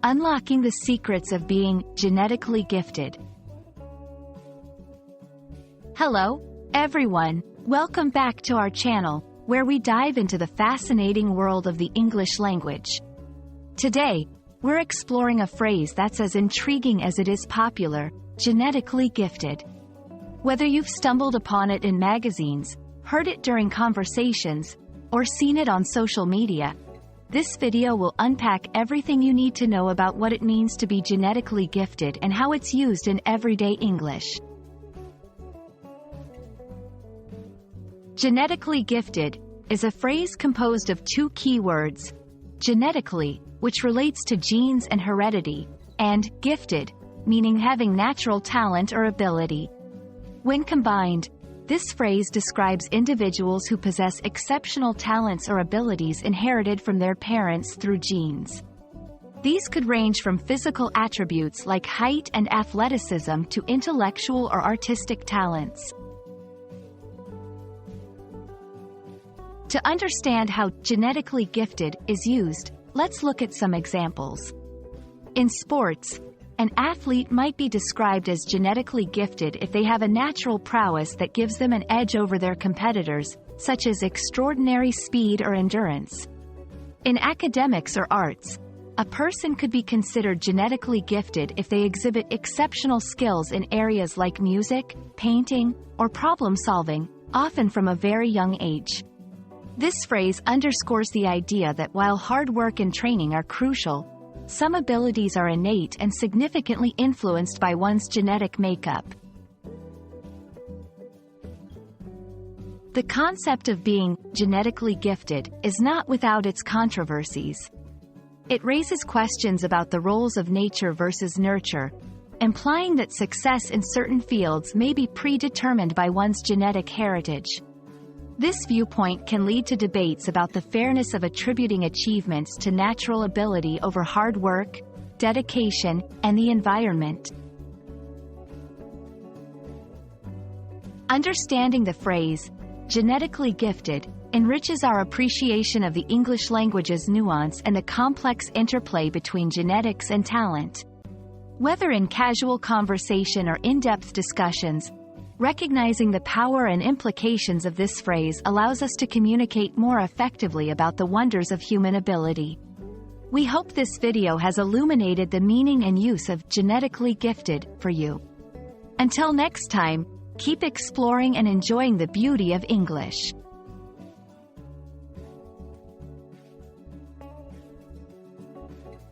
Unlocking the secrets of being genetically gifted. Hello, everyone. Welcome back to our channel, where we dive into the fascinating world of the English language. Today, we're exploring a phrase that's as intriguing as it is popular: genetically gifted. Whether you've stumbled upon it in magazines, heard it during conversations, or seen it on social media, this video will unpack everything you need to know about what it means to be genetically gifted and how it's used in everyday English. Genetically gifted is a phrase composed of two key words: genetically, which relates to genes and heredity, and gifted, meaning having natural talent or ability. When combined, this phrase describes individuals who possess exceptional talents or abilities inherited from their parents through genes. These could range from physical attributes like height and athleticism to intellectual or artistic talents. To understand how genetically gifted is used, let's look at some examples. In sports, an athlete might be described as genetically gifted if they have a natural prowess that gives them an edge over their competitors, such as extraordinary speed or endurance. In academics or arts, a person could be considered genetically gifted if they exhibit exceptional skills in areas like music, painting, or problem-solving, often from a very young age. This phrase underscores the idea that while hard work and training are crucial, some abilities are innate and significantly influenced by one's genetic makeup. The concept of being genetically gifted is not without its controversies. It raises questions about the roles of nature versus nurture, implying that success in certain fields may be predetermined by one's genetic heritage. This viewpoint can lead to debates about the fairness of attributing achievements to natural ability over hard work, dedication, and the environment. Understanding the phrase, genetically gifted, enriches our appreciation of the English language's nuance and the complex interplay between genetics and talent. Whether in casual conversation or in-depth discussions, recognizing the power and implications of this phrase allows us to communicate more effectively about the wonders of human ability. We hope this video has illuminated the meaning and use of genetically gifted for you. Until next time, keep exploring and enjoying the beauty of English.